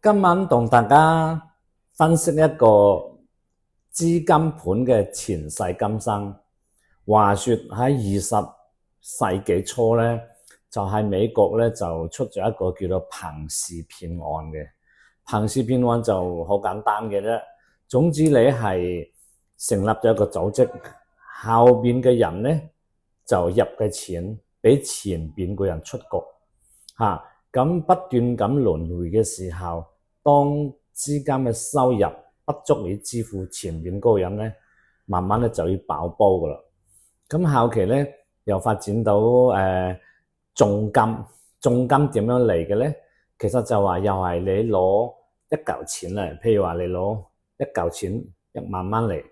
今晚同大家分析一個資金盤嘅前世今生。話說喺20世紀初咧，就喺美國咧就出咗一個叫做彭氏騙案嘅。彭氏騙案就好簡單嘅啫，總之你係成立咗一個組織，後邊嘅人咧就入嘅錢俾前邊個人出局嚇。咁不斷咁輪迴嘅時候，當資金嘅收入不足以支付前面嗰個人咧，慢慢咧就要爆煲噶啦。咁後期咧又發展到重金，重金點樣嚟嘅咧？其實就話又係你攞一嚿錢嚟，譬如話你攞一嚿錢10000蚊嚟，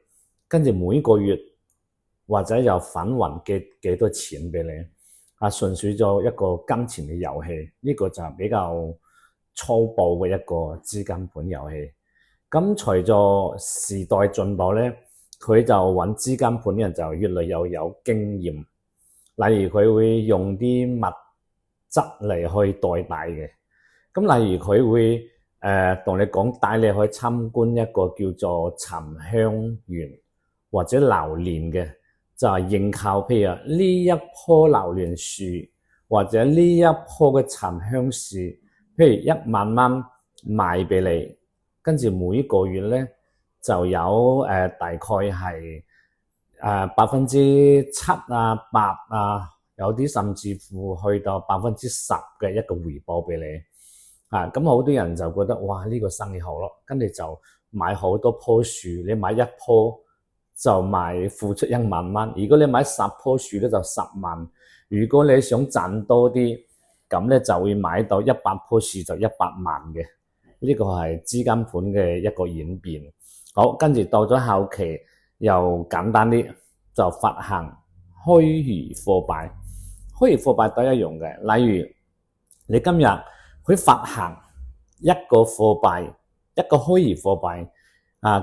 跟住每個月或者又返還幾多錢俾你。純粹咗一個金錢嘅遊戲，呢個就係比較粗暴嘅一個資金盤遊戲。咁隨住時代進步咧，佢就揾資金盤嘅人就越嚟越有經驗。例如佢會用啲物質嚟去代替嘅。咁例如佢會同你講帶你去參觀一個叫做沉香園或者榴蓮嘅。就係認購，譬如呢一棵榴蓮樹或者呢一棵嘅沉香樹，譬如10000蚊賣俾你，跟住每個月咧就有大概係7%啊8%啊，有啲甚至乎去到10%嘅一個回報俾你。咁好多人就覺得哇呢個生意好咯，跟住就買好多棵樹，你買一棵就付出10000蚊，如果你買10棵樹咧就10萬。如果你想賺多啲，咁咧就會買到100棵樹就100萬嘅。呢個係資金盤嘅一個演變。好，跟住到咗後期又簡單啲，就發行虛擬貨幣。虛擬貨幣都一樣嘅，例如你今日佢發行一個貨幣，一個虛擬貨幣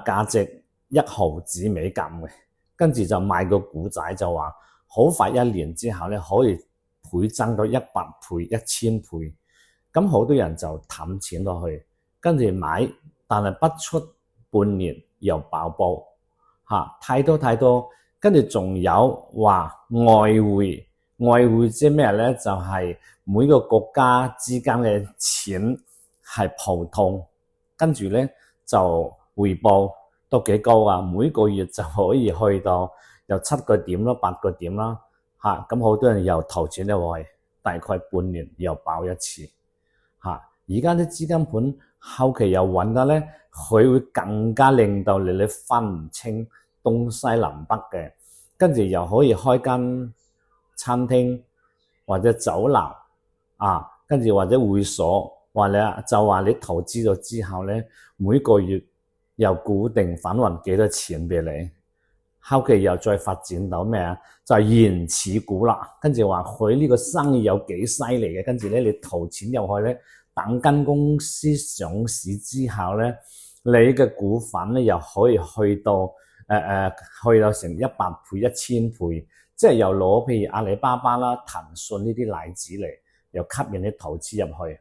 價值1毫子美金嘅，跟住就賣個股仔就話好快1年之後咧可以倍增到100倍、1000倍，咁好多人就抌錢落去，跟住買，但係不出半年又爆煲太多，跟住仲有話外匯即係咩咧？就係每個國家之間嘅錢係普通，跟住咧就回報都幾高啊！每個月就可以去到有7個點啦、8個點啦，咁好多人又投錢入去，大概半年又爆一次，而家啲資金盤後期又揾得咧，佢會更加令到你分唔清東西南北嘅，跟住又可以開間餐廳或者酒樓跟住或者會所，或者就話你投資咗之後咧，每個月又固定返還幾多錢俾你，後期又再發展到咩啊？就係原始股啦，跟住話佢呢個生意有幾犀利嘅，跟住咧你投錢入去咧，等間公司上市之後咧，你嘅股份咧又可以去到去到成100倍、1000倍，即係又攞譬如阿里巴巴啦、騰訊呢啲例子嚟，又吸引你投資入去。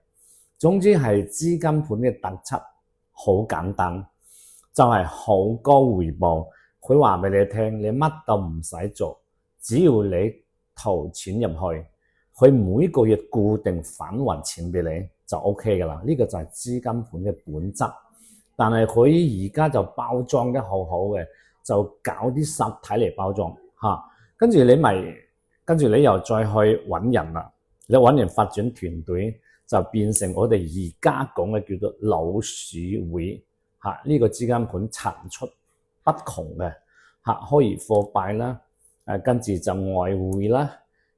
總之係資金盤嘅特質好簡單，就係好高回報。佢話俾你聽，你乜都唔使做，只要你投錢入去，佢每個月固定返還錢俾你就 OK 噶啦。呢個就係資金盤嘅本質。但係佢而家就包裝得好好嘅，就搞啲實體嚟包裝跟住你又再去揾人啦，你揾人發展團隊，就變成我哋而家講嘅叫做老鼠會呢個資金盤層出不窮嘅虛擬貨幣啦，跟住就外匯啦，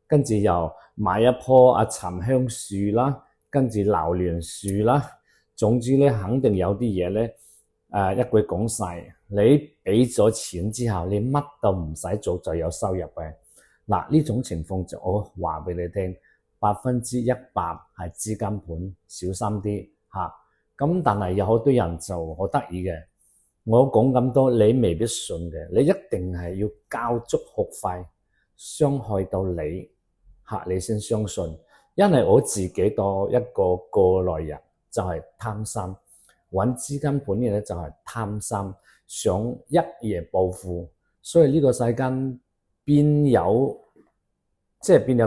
跟住又買一棵沉香樹啦，跟住榴蓮樹啦，總之咧肯定有啲嘢咧一句講晒，你俾咗錢之後，你乜都唔使做就有收入嘅。呢種情況就我話俾你聽，100%係資金盤，小心啲咁但係有好多人就好得意嘅，我講咁多你未必信嘅，你一定係要交足學費，傷害到你你先相信。因為我自己當一個過來人就係貪心，揾資金盤嘅咧就係貪心，想一夜暴富，所以呢個世間邊有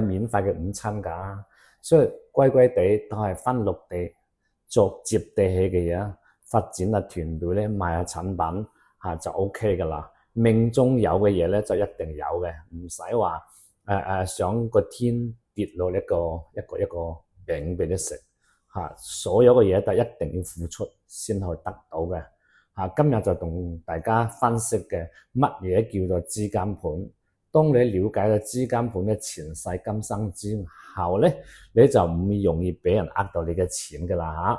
免費嘅午餐㗎？所以乖乖地都係返陸地做接地氣嘅嘢，發展下團隊咧，賣下產品就 OK 㗎啦。命中有嘅嘢咧就一定有嘅，唔使話想個天跌落一個餅俾你食所有嘅嘢都一定要付出先可以得到嘅今日就同大家分析嘅乜嘢叫做資金盤。當你了解咗資金盤嘅前世今生之後咧，你就唔容易俾人呃到你嘅錢㗎啦